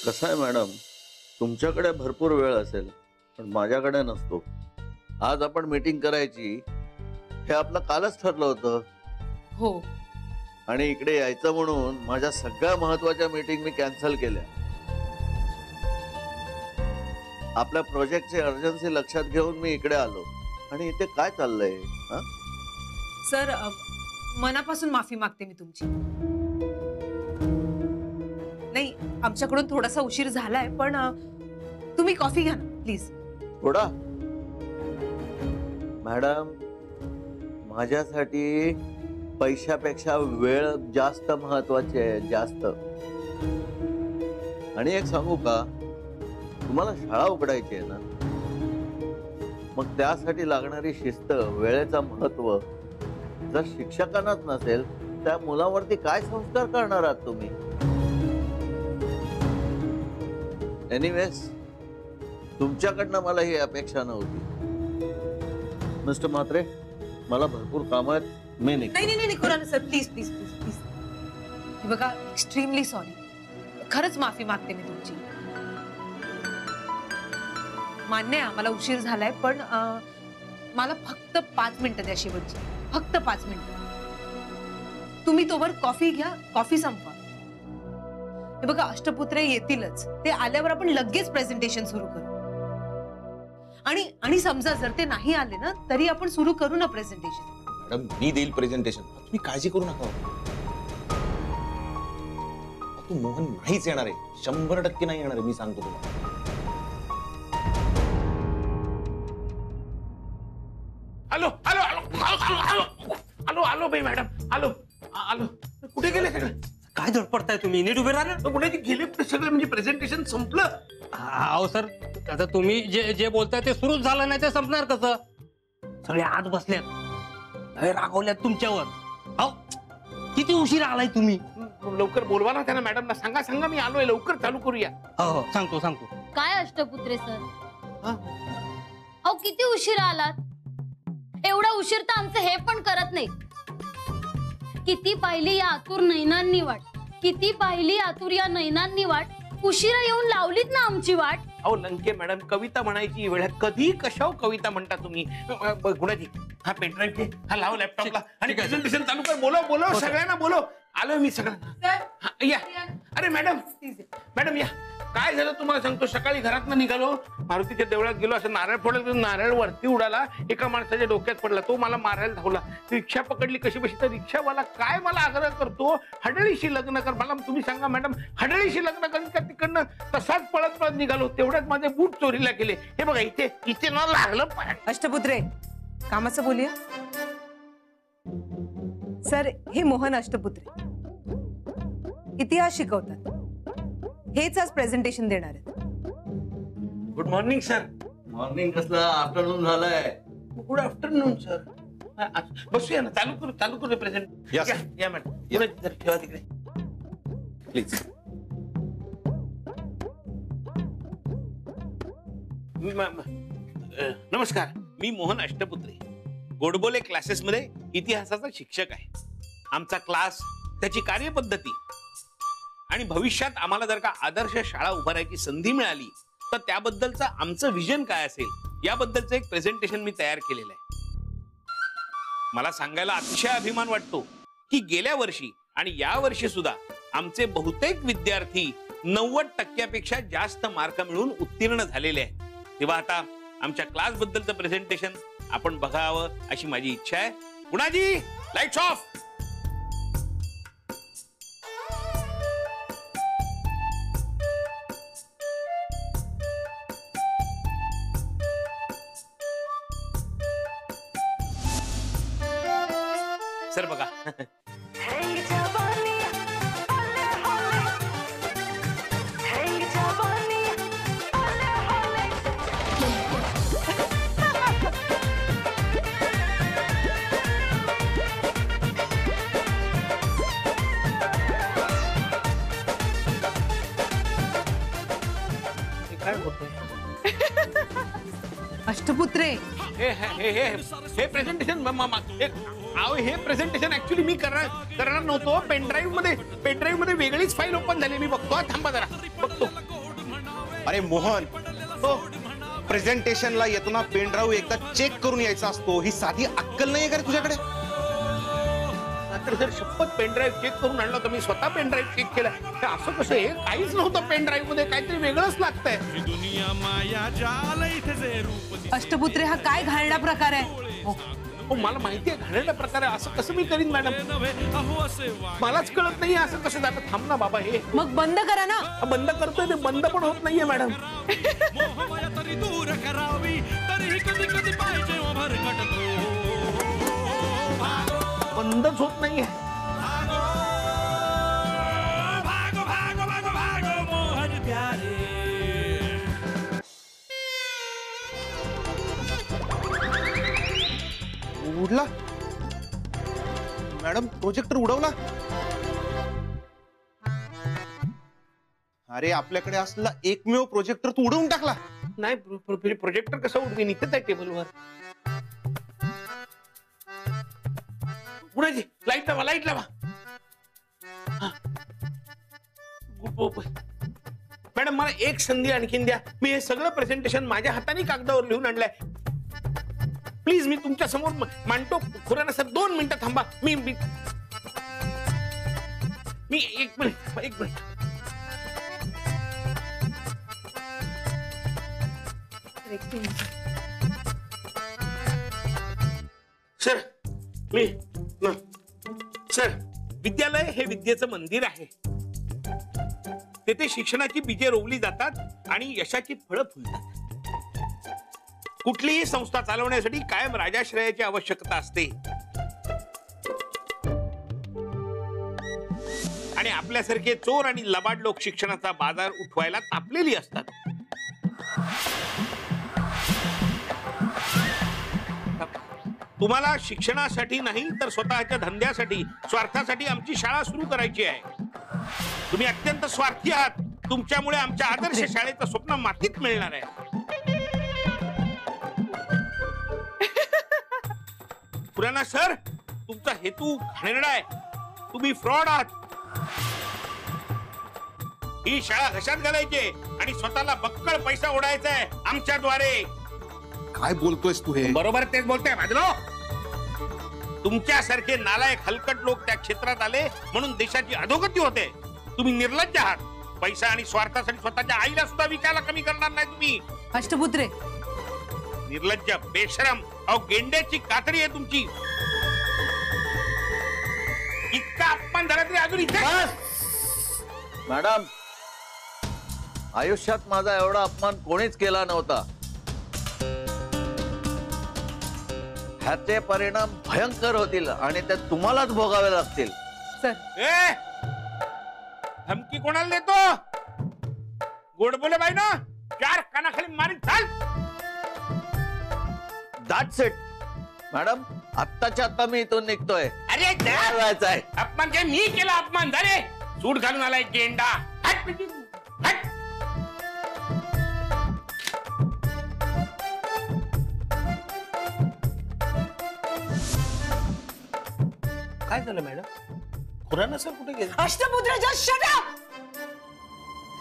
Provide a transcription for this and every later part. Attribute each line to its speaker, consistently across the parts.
Speaker 1: कसं आहे मॅडम, तुमच्याकडे भरपूर वेळ असेल पण माझ्याकडे नसतो. आज आपण मीटिंग करायची हे आपलं कालच ठरलं होतं.
Speaker 2: हो.
Speaker 1: आणि इकडे यायचं म्हणून माझ्या सगळ्या महत्वाच्या मीटिंग मी कॅन्सल केल्या. आपल्या प्रोजेक्टची अर्जन्सी लक्षात घेऊन मी इकडे आलो. आणि इथे काय चाललंय?
Speaker 2: सर, मनापासून माफी मागते मी तुमची. नाही, आमच्याकडून थोडासा उशीर झालाय, पण तुम्ही कॉफी घ्या ना प्लीज.
Speaker 1: थोडा? मॅडम, माझ्यासाठी पैशापेक्षा वेळ जास्त महत्वाची आहे, जास्त. आणि एक सांगू का, तुम्हाला शाळा उघडायची आहे ना, मग त्यासाठी लागणारी शिस्त, वेळेचं महत्व जर शिक्षकांनाच नसेल त्या मुलावरती काय संस्कार करणार आहात तुम्ही? एनिवेज, तुमच्याकडनं मला ही अपेक्षा नव्हती. मिस्टर म्हात्रे, मला भरपूर काम आहेत, मी
Speaker 2: नाही Kunal sir, please please please please. हे बघा, एक्स्ट्रीमली सॉरी. खरंच माफी मागते मी तुमची. मान्य आहे मला उशीर झालाय, पण मला फक्त 5 मिनिटं द्या शेवटची. फक्त 5 मिनिटं. तुम्ही तोवर कॉफी घ्या, कॉफी संपवा. हे बघा, अष्टपुत्रे येतीलच. ते आल्यावर आपण लगेच प्रेझेंटेशन सुरू करू. आणि समजा जर ते नाही आले ना, तरी आपण सुरू करू ना प्रेझेंटेशन.
Speaker 3: मॅडम, मी देईल प्रेझेंटेशन, तुम्ही काळजी करू नका. तू मोहन नाहीच येणार आहे, 100% नाही येणार आहे, मी सांगतो तुम्हाला.
Speaker 4: आलो आलो आलो आलो आलो आलो बाई मॅडम, आलो आलो. कुठे गेले सगळे?
Speaker 5: काय धडपडताय तुम्ही? नीट उभे राहा ना.
Speaker 4: कुठे गेले सगळे? म्हणजे प्रेझेंटेशन संपलं?
Speaker 5: अहो सर, आता तुम्ही जे जे बोलताय ते सुरूच झालं नाही, ते संपणार कसं? सगळे आत बसल्यात, रागवल्यात तुमच्यावर. अहो, किती उशीर आलाय तुम्ही?
Speaker 4: लवकर बोलवा ना त्यांना, मॅडमना सांगा. सांगा मी आलोय, लवकर चालू करूया.
Speaker 5: हो, सांगतो.
Speaker 6: काय अष्टपुत्रे सर, अहो किती उशीर आलात? एवढा उशीर तर आमचं हे पण करत नाही. किती पाहिली या आतुर नैनांनी वाट, किती पाहिली आतुर या नैनांनी वाट, उशिरा येऊन लावलीत ना आमची वाट.
Speaker 4: अहो लंके मॅडम, कविता म्हणायची वेळ कधी कशावर कविता म्हणता तुम्ही? गुणाजी, हा पेनड्राईव्ह घे, हा लाव लॅपटॉपला आणि प्रेझेंटेशन चालू कर. बोलव सगळ्यांना बोलव. आलोय मी सगळ्यांना. या. अरे मॅडम या. काय झालं तुम्हाला सांगतो. सकाळी घरातनं निघालो, मारुतीच्या देवळात गेलो, असं नारळ फोडत, नारळ वरती उडाला, एका माणसाच्या डोक्यात पडला. तो मला मारायला धावला. रिक्षा पकडली कशी बशी, तर रिक्षावाला काय मला आग्रह करतो, हडळीशी लग्न कर. मला तुम्ही सांगा मॅडम, हडळीशी लग्न कर का? तिकडनं तसाच पळत निघालो. तेवढ्यात माझे बूट चोरीला गेले. हे बघा, इथे ना लागलं.
Speaker 2: अष्टपुत्रे, कामाचं बोलूया. सर, हे मोहन अष्टपुत्रे इतिहास शिकवतात. हेच आज प्रेझेंटेशन देणार आहेत.
Speaker 4: Good morning sir.
Speaker 1: मॉर्निंग कसला, आफ्टरनून झालंय.
Speaker 4: Good afternoon sir. बसूया ना, चालू करू प्रेझेंट. या मॅडम, ठेवा तिकडे
Speaker 3: प्लीज.
Speaker 4: नमस्कार, मी मोहन अष्टपुत्रे, गोडबोले क्लासेस मध्ये इतिहासाचा शिक्षक आहे. आमचा क्लास, त्याची कार्यपद्धती आणि भविष्यात आम्हाला जर का आदर्श शाळा उभारायची संधी मिळाली तर त्याबद्दलचं आमचं विजन काय असेल याबद्दलचं एक प्रेझेंटेशन मी तयार केलेलं आहे. मला सांगायला अतिशय अभिमान वाटतो की गेल्या वर्षी आणि या वर्षी सुद्धा आमचे बहुतेक विद्यार्थी 90% जास्त मार्क मिळवून उत्तीर्ण झालेले आहेत. तेव्हा आता आमच्या क्लास बद्दलचं प्रेझेंटेशन आपण बघावं अशी माझी इच्छा आहे. Gunaji, lights of. सर बघा. काय होतंय?
Speaker 2: अष्टपुत्रे,
Speaker 4: हे प्रेझेंटेशन हे प्रेझेंटेशन ऍक्च्युली मी करणार नव्हतो. पेनड्राईव्ह मध्ये वेगळीच फाईल ओपन झाली. मी बघतो, थांबा जरा बघतो.
Speaker 3: अरे मोहन, हो, प्रेझेंटेशनला येताना पेन ड्राईव्ह एकदा चेक करून यायचा असतो, ही साधी अक्कल नाहीये का रे तुझ्याकडे?
Speaker 4: तर जर शपथ पेनड्राईव्ह चेक करून आणला तर मी स्वतः पेनड्राईव्ह चेक केला. हे असं कसं आहे? काहीच नव्हतं पेनड्राईव्ह मध्ये, काहीतरी वेगळंच लागतंय.
Speaker 2: अष्टपुत्रे, हा काय घाणेरडा प्रकार आहे?
Speaker 4: हो, मला माहितीये घाणेरडा प्रकार आहे. असं कसं मी करीन मॅडम? मलाच कळत नाही असं कसं जातं. थांब ना बाबा, हे
Speaker 2: मग बंद करा ना.
Speaker 4: बंद करतोय ते बंद पण होत नाहीये मॅडम. बंदच होत नाहीये.
Speaker 3: उडला मॅडम, प्रोजेक्टर उडवला. अरे आपल्याकडे असलेला एकमेव प्रोजेक्टर तू उडवून टाकला.
Speaker 4: नाही, प्रोजेक्टर कसं उडवेन? इथेच आहे टेबलवर. कुणाची लाईट लावा, लाईट लावा. मॅडम, मला एक संधी आणखीन द्या. मी हे सगळं प्रेझेंटेशन माझ्या हाताने कागदावर लिहून आणलंय. प्लीज, मी तुमच्या समोर मांडतो. खुराना सर, 2 मिनिटं थांबा. मी एक मिनिट. सर, सर, विद्यालय हे विद्येचं मंदिर आहे. तेथे शिक्षणाची बीजे रोवली जातात आणि यशाची फळं फुलतात. कुठलीही संस्था चालवण्यासाठी कायम राजाश्रयाची आवश्यकता असते. आणि आपल्यासारखे चोर आणि लबाड लोक शिक्षणाचा बाजार उठवायला तापलेली असतात. तुम्हाला शिक्षणासाठी नाही तर स्वतःच्या धंद्यासाठी, स्वार्थासाठी आमची शाळा सुरू करायची आहे. तुम्ही अत्यंत स्वार्थी आहात. तुमच्यामुळे आमच्या आदर्श शाळेचं स्वप्न मातीत मिळणार आहे. खुराना सर, तुमचा हेतू घाणेरडा आहे. तुम्ही फ्रॉड आहात. ही शाळा घशात घालायची आणि स्वतःला बक्कळ पैसा ओढायचा आहे आमच्याद्वारे.
Speaker 3: काय बोलतोयस तू हे?
Speaker 4: बरोबर तेच बोलतोय माझलो. तुमच्यासारखे नालायक हलकट लोक त्या क्षेत्रात आले म्हणून देशाची अधोगती होते. तुम्ही निर्लज्ज आहात. पैसा आणि स्वार्थासाठी स्वतःच्या आईला सुद्धा विकायला कमी करणार नाही तुम्ही.
Speaker 2: अष्टपुत्रे,
Speaker 4: निर्लज्ज, बेशरम, अहो गेंड्याची कातडी आहे तुमची. इतका अपमान झाला तरी अजून इथे.
Speaker 1: मॅडम, आयुष्यात माझा एवढा अपमान कोणीच केला नव्हता. ह्याचे परिणाम भयंकर होतील आणि ते तुम्हालाच भोगावे लागतील.
Speaker 2: सर,
Speaker 4: ए, धमकी कोणाला देतो? गोड बोले बाई ना, 4 कानाखाली मारी चाल.
Speaker 1: That's it. मॅडम, आत्ताच्या आता मी इथून निघतोय.
Speaker 4: अरे
Speaker 1: जायचं आहे.
Speaker 4: अपमान काय मी केला? अपमान झाले. सूट घालून आलाय गेंडा. हट, हट. काय झालं मॅडम? खुराना सर कुठे गेले?
Speaker 2: अष्टपुत्र, जस्ट शट अप.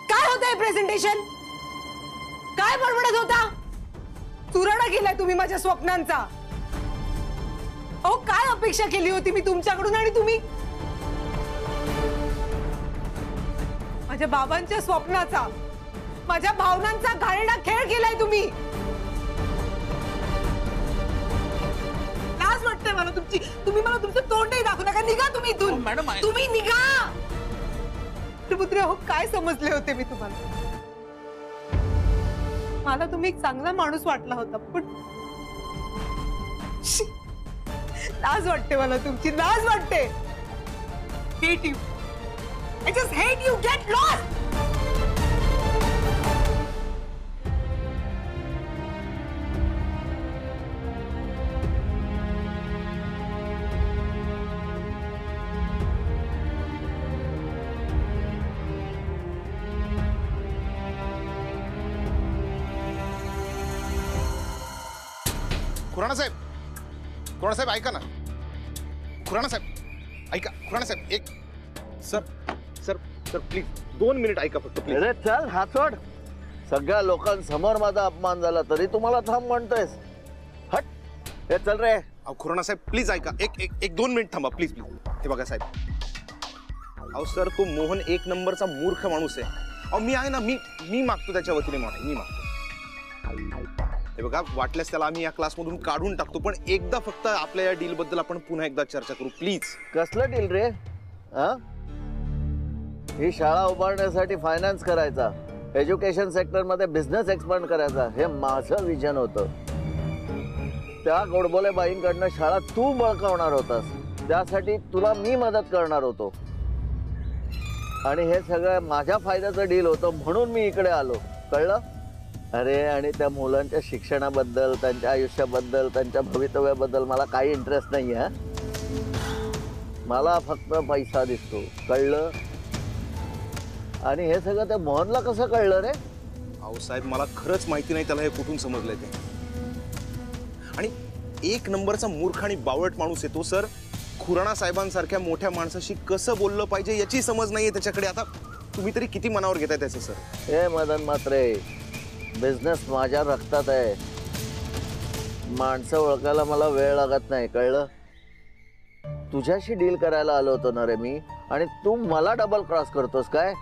Speaker 2: काय होतंय प्रेझेंटेशन? काय बडबडत होता? चुराडा केलाय तुम्ही माझ्या स्वप्नांचा. अहो, काय अपेक्षा केली होती मी तुमच्याकडून आणि तुम्ही माझ्या बाबांच्या स्वप्नाचा, माझ्या भावनांचा घाणेरडा खेळ केलाय तुम्ही. लाज वाटते मला तुमची. तुम्ही मला तुमचं तोंडही दाखवू नका. निघा तुम्ही इथून.
Speaker 4: मॅडम,
Speaker 2: तुम्ही निघा. पुत्र, हो काय समजले होते मी तुम्हाला? मला तुम्ही एक चांगला माणूस वाटला होता, पण लाज वाटते मला तुमची. लाज वाटते. Hate you. I just hate you. Get lost.
Speaker 3: Khurana साहेब ऐका ना. खुराना साहेब ऐका. खुराना साहेब एक सर प्लीज 2 मिनिट ऐका फक्त प्लीज.
Speaker 1: अरे चल, हात सोड. सगळ्या लोकांसमोर माझा अपमान झाला तरी तुम्हाला थांब म्हणतोयस? हट, हे चल रे.
Speaker 3: अहो खुराना साहेब प्लीज ऐका, एक 2 मिनिट थांबा प्लीज प्लीज. हे बघा साहेब, अहो सर तो मोहन एक नंबरचा मूर्ख माणूस आहे. अहो मी आहे ना, मी मागतो त्याच्या वतीने माफी, मी मागतो. हे बघा, वाटल्यास त्याला आम्ही या क्लासमधून काढून टाकतो, पण एकदा फक्त आपल्या या डील बद्दल आपण पुन्हा एकदा चर्चा करू प्लीज.
Speaker 1: कसलं डील रे? हा, ही शाळा उभारण्यासाठी फायनान्स करायचा, एज्युकेशन सेक्टर मध्ये बिझनेस एक्सपांड करायचा, हे माझं विजन होतं. त्या गोडबोले बाईंकडनं शाळा तू बळकावणार होतास, त्यासाठी तुला मी मदत करणार होतो. आणि हे सगळं माझ्या फायद्याचं डील होतं म्हणून मी इकडे आलो, कळलं? अरे, आणि त्या मुलांच्या शिक्षणाबद्दल, त्यांच्या आयुष्याबद्दल, त्यांच्या भवितव्याबद्दल मला काही इंटरेस्ट नाही आहे. मला फक्त पैसा दिसतो, कळलं? आणि हे सगळं त्या मोहनला कसं कळलं रे?
Speaker 3: अहो साहेब, मला खरंच माहिती नाही त्याला हे कुठून समजलंय ते. आणि एक नंबरचा मूर्ख आणि बावळट माणूस आहे तो सर. खुराना साहेबांसारख्या मोठ्या माणसाशी कसं बोललं पाहिजे याची समज नाहीये त्याच्याकडे. आता तुम्ही तरी किती मनावर घेताय त्याचं सर?
Speaker 1: हे मदन म्हात्रे, बिझनेस माझ्या रक्तात आहे. माणसं ओळखायला मला वेळ लागत नाही, कळलं? तुझ्याशी डील करायला आलो होतो ना रे मी, आणि तू मला डबल क्रॉस करतोस काय?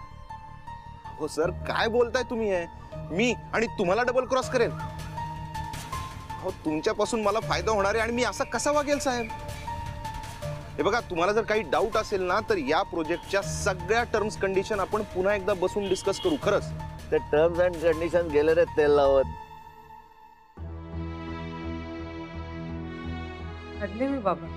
Speaker 3: हो सर, काय बोलताय तुम्ही? मी आणि तुम्हाला डबल क्रॉस करेल? हो, तुमच्यापासून मला फायदा होणार आहे आणि मी असा कसा वागेल साहेब? हे बघा, तुम्हाला जर काही डाऊट असेल ना तर या प्रोजेक्टच्या सगळ्या टर्म्स कंडिशन आपण पुन्हा एकदा बसून डिस्कस करू. खरंच
Speaker 1: ते टर्म्स अँड कंडिशन गेले रे तेल लावत.
Speaker 2: अडले मी बाबा.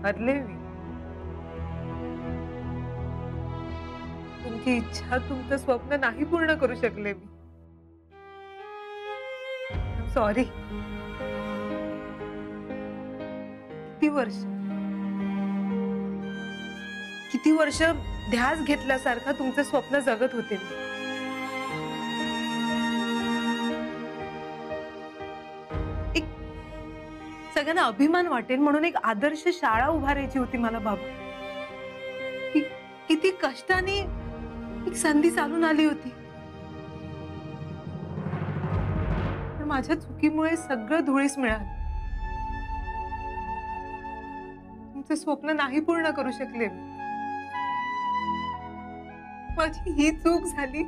Speaker 2: अडले मी. तुमची इच्छा, तुमचं स्वप्न नाही पूर्ण करू शकले मी. सॉरी. किती वर्ष ध्यास घेतल्यासारखं तुमचं स्वप्न जगत होते. एक सगळ्यांना अभिमान वाटेल म्हणून एक आदर्श शाळा उभारायची होती मला बाबा. किती कष्टाने एक संधी चालून आली होती. पण माझ्या चुकीमुळे सगळं धुळीस मिळालं. तुमचं स्वप्न नाही पूर्ण करू शकले. माझी ही चूक झाली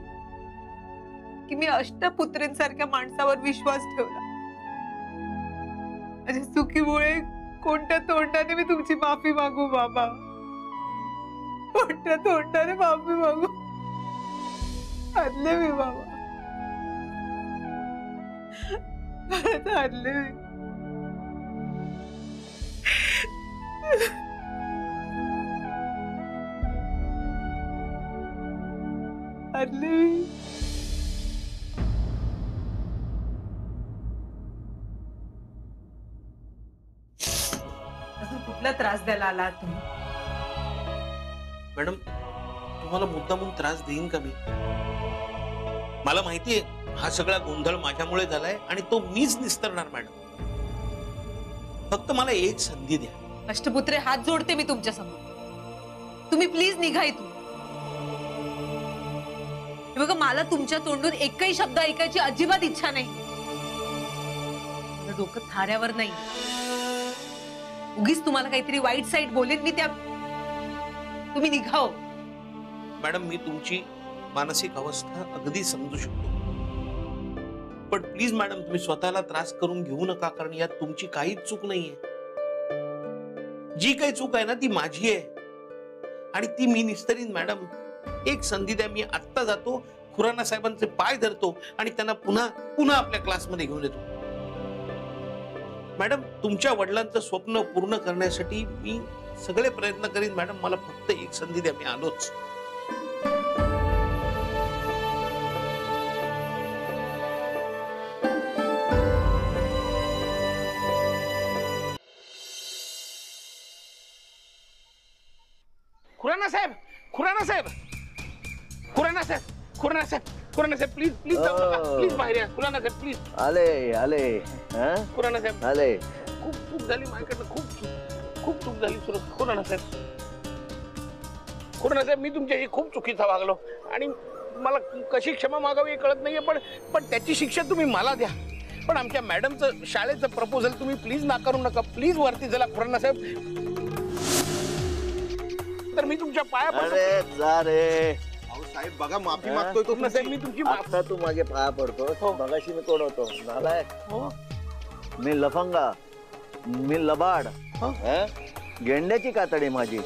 Speaker 2: की मी अष्टपुत्रींसारख्या माणसावर विश्वास ठेवला. माझ्या चुकीमुळे कोणत्या तोंडाने मी तुमची माफी मागू बाबा? कोणत्या तोंडाने माफी मागू? हरले मी बाबा, हरले मी. हरले मी. अजून कुठला त्रास द्यायला आला तुम्ही?
Speaker 4: मॅडम, तुम्हाला मुद्दामून त्रास देईन का मी? मला माहितीये हा सगळा गोंधळ माझ्यामुळे झालाय आणि तो मीच निस्तरणार मॅडम. फक्त मला एक संधी द्या.
Speaker 2: अष्टपुत्रे, हात जोडते मी तुमच्या समोर. तुम्ही प्लीज निघा इथून. बघा, मला तुमच्या तोंडून एकही शब्द ऐकायची अजिबात इच्छा नाही. डोकं थाऱ्यावर नाही. उगीच तुम्हाला काहीतरी वाईट साईड बोलेन मी त्या. तुम्ही निघाओ.
Speaker 4: मॅडम, मी तुमची मानसिक अवस्था अगदी समजू शकतो, पण प्लीज मॅडम, तुम्ही स्वतःला त्रास करून घेऊ नका, कारण यात तुमची काहीच चूक नाहीये. जी काही चूक आहे ना ती माझी आहे आणि ती मी निस्तरीन मॅडम. एक संधी द्या. मी आत्ता जातो, खुराना साहेबांचे पाय धरतो आणि त्यांना पुन्हा आपल्या क्लासमध्ये घेऊन येतो. मॅडम, तुमच्या वडिलांचं स्वप्न पूर्ण करण्यासाठी मी सगळे प्रयत्न करीन मॅडम. मला फक्त एक संधी द्या. मी आलोच. खुराना साहेब, खुराना साहेब, खुराना साहेब, खुराना साहेब, खुराना साहेब, प्लीज प्लीज जाऊ नका. प्लीज बाहेर या. खुराना साहेब, प्लीज.
Speaker 1: आले
Speaker 4: खुराना साहेब,
Speaker 1: आले.
Speaker 4: खूप चूक झाली माझ्याकडनं. खूप चूक झाली खुराना साहेब. साहेब मी तुमच्याशी खूप चुकीचा वागलो आणि मला कशी क्षमा मागावी हे कळत नाहीये, पण त्याची शिक्षा तुम्ही मला द्या. पण आमच्या मॅडमचं शाळेचं प्रपोजल तुम्ही प्लीज नाकारू नका. प्लीज वरती चला खुराना साहेब. तर मी तुमच्या पाया पडतो.
Speaker 1: अरे जा रे.
Speaker 3: अहो साहेब बघा, माफी मागतोय तो
Speaker 4: खुराना साहेब, मी तुमची
Speaker 1: आता तू माझे पाया पडतो. मगाशी मी कोण होतो? नालायक. मी लफंगा, मी लबाड. गेंड्याची कातडी माझी.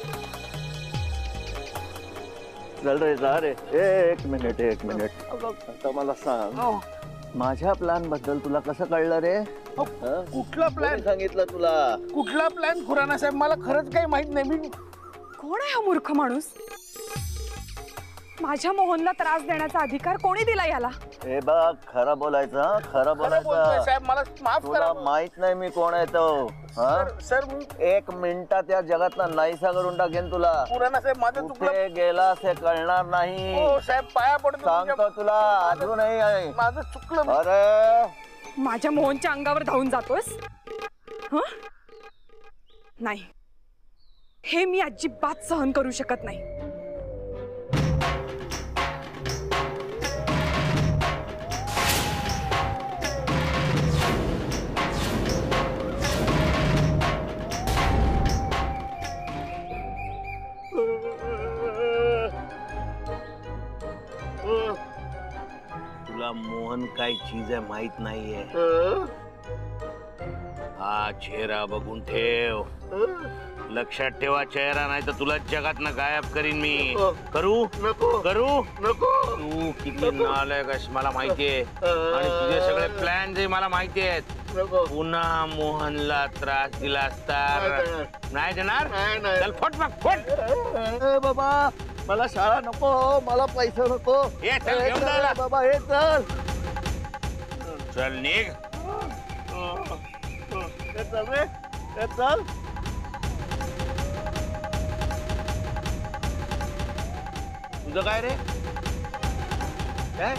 Speaker 1: चल रे जा रे. एक मिनिट. आता मला सांग, माझ्या प्लॅन बद्दल तुला कसं कळलं रे?
Speaker 4: कुठला प्लॅन
Speaker 1: सांगितलं तुला?
Speaker 4: कुठला प्लॅन खुराना साहेब? मला खरंच काही माहित नाही. मी
Speaker 7: कोण आहे हा मूर्ख माणूस? माझ्या मोहनला त्रास देण्याचा अधिकार कोणी दिला याला?
Speaker 1: हे बघ, खरं बोलायचं. खरं
Speaker 4: बोलतोय
Speaker 1: बोलायचं.
Speaker 4: साहेब, मला माफ करा.
Speaker 1: तुला माहित नाही मी कोण आहे तो?
Speaker 4: सर
Speaker 1: एक मिनिटात या जगातला नाहीसा करून टाकेन तुला.
Speaker 4: खुराना साहेब माझं चुकलं.
Speaker 1: कुठे गेला हे कळणार नाही.
Speaker 4: हो साहेब, पाया पडतो
Speaker 1: सांगतो तुला. अजूनही आहे.
Speaker 4: माझं चुकलं.
Speaker 1: अरे
Speaker 7: माझ्या मोहनच्या अंगावर धावून जातोस? हं? नाही, हे मी अजिबात सहन करू शकत नाही.
Speaker 4: तुला मोहन काय चीज आहे माहित नाहीये. हा चेहरा बघून ठेव. लक्षात ठेवा, चेहरा नाही तर तुला जगात ना गायब करीन मी. करू करू तू किती नालायक आहेस मला माहितीये, आणि तुझे सगळे प्लॅन जे मला माहिती आहेत. पुन्हा मोहनला त्रास दिला तर नाही देणार. चल फट मग फट.
Speaker 1: बाबा, मला शाळा नको, मला पैसा नको.
Speaker 4: ये चल घेऊन जायला.
Speaker 1: बाबा हे चल.
Speaker 4: चल निघ.
Speaker 1: हे चल रे. हे चल.
Speaker 4: तुझं काय रे? काय?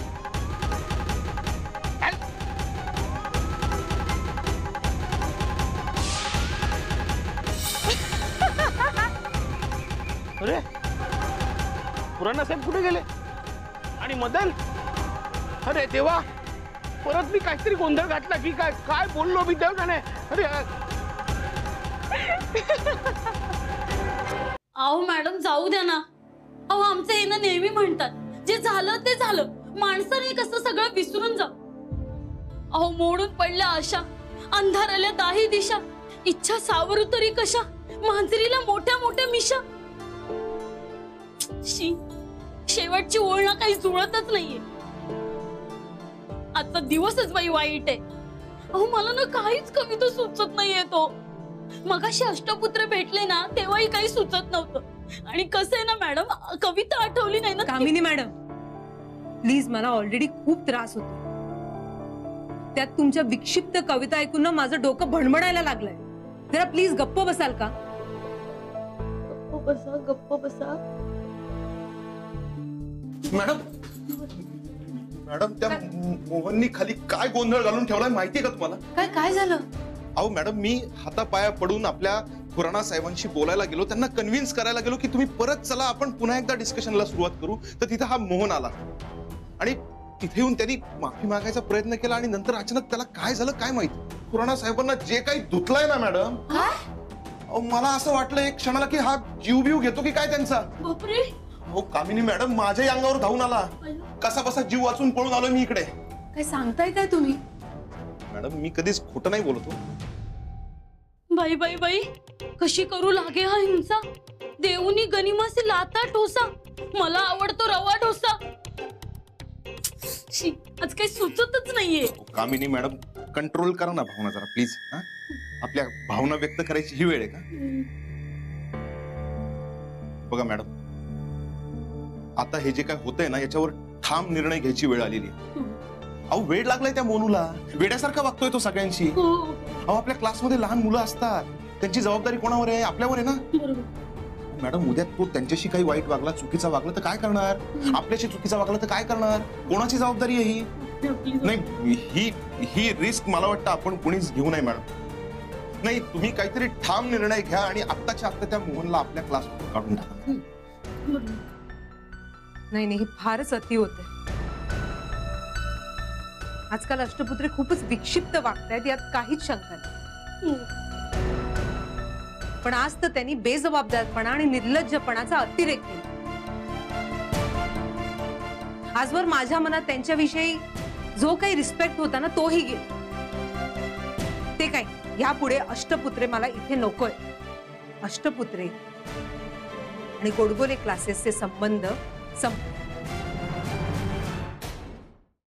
Speaker 4: अरे खुराना साहेब कुठे गेले? आणि मदन? अरे देवा, परत मी काहीतरी गोंधळ घातला की काय? काय बोललो मी देव जाणे. अरे
Speaker 6: अहो मॅडम, जाऊ द्या ना. अहो आमचे हे ना नेहमी म्हणतात, जे झालं ते झालं. माणसाने कसं सगळं विसरून जा. अहो मोडून पडल्या आशा, अंधाराल्या दाही दिशा, इच्छा सावरू तरी कशा, मांजरीला मोठ्या मोठ्या मिशा. शी, शेवटची ओळ ना काही जुळतच नाहीये. आजचा दिवसच बाई वाईट आहे. अहो मला ना काहीच कविता सुचत नाहीये. तो मगाशी अष्टपुत्र भेटले ना, तेव्हाही काही सुचत नव्हतं. आणि कसं आहे ना मॅडम, कविता आठवली नाही ना.
Speaker 2: कामिनी मॅडम, प्लीज, मला ऑलरेडी खूप त्रास होतो. त्यात तुमच्या विक्षिप्त कविता ऐकून ना माझं डोकं भणभणायला लागलंय. जरा प्लीज गप्प बसाल का?
Speaker 6: गप्प बसा.
Speaker 3: मॅडम त्या मोहननी खाली काय गोंधळ घालून ठेवलाय माहितीये का तुम्हाला?
Speaker 2: काय झालं?
Speaker 3: अहो मॅडम, मी हातापाया पडून आपल्या खुराना साहेबांशी बोलायला गेलो, त्यांना कन्व्हिन्स करायला गेलो की तुम्ही परत चला, आपण पुन्हा एकदा डिस्कशनला सुरुवात करू. तर तिथे हा मोहन आला आणि तिथे येऊन त्यांनी माफी मागायचा प्रयत्न केला, आणि नंतर अचानक त्याला काय झालं काय माहिती. खुराना साहेबांना जे काही धुतलंय ना मॅडम, मला असं वाटलं एक क्षणाला की हा जीव बीव घेतो की काय त्यांचा.
Speaker 6: बापरे.
Speaker 3: हो कामिनी मॅडम, माझ्याही अंगावर धावून आला. कसा बसा जीव वाचून पळून आलोय मी इकडे.
Speaker 2: काय सांगताय काय तुम्ही?
Speaker 3: मॅडम मी कधीच खोटं नाही बोलतो.
Speaker 6: बाई बाई बाई, कशी करू लागे हा हिंसा. देऊनी गनिमासी लाता ठोसा, मला आवडतो रवा डोसा. शी, आज काही सुचतच नाहीये.
Speaker 3: कामिनी मॅडम, कंट्रोल करा ना भावना जरा प्लीज. आपल्या भावना व्यक्त करायची ही वेळ आहे का? बघा मॅडम, आता हे जे काय होतंय ना, याच्यावर ठाम निर्णय घ्यायची वेळ आलेली आहे. अहो वेळ लागलाय त्या मोनूला. वेड्यासारखा वागतोय तो सगळ्यांशी. अहो आपल्या क्लासमध्ये लहान मुलं असतात, त्यांची जबाबदारी कोणावर आहे? आपल्यावर आहे ना. मॅडम उद्या तो त्यांच्याशी काही वाईट वागला, चुकीचा वागला तर काय करणार? आपल्याशी चुकीचा वागला तर काय करणार? कोणाची जबाबदारी आहे ही? नाही, ही रिस्क मला वाटतं आपण कोणीच घेऊ नये मॅडम. नाही, तुम्ही काहीतरी ठाम निर्णय घ्या आणि आत्ताच्या आत्ता त्या मोहनला आपल्या क्लासमधून काढून टाका.
Speaker 2: नाही नाही, हे फारच अति होते. आजकाल अष्टपुत्रे खूपच विक्षिप्त वागतायत, यात काहीच शंका नाही. पण आज तर त्यांनी बेजबाबदारपणा आणि निर्लज्जपणाचा अतिरेक केला. आजवर माझ्या मनात त्यांच्याविषयी जो काही रिस्पेक्ट होता ना, तोही गेला. ते काय, यापुढे अष्टपुत्रे मला इथे नकोय. अष्टपुत्रे आणि गोडबोले क्लासेसचे संबंध संपले.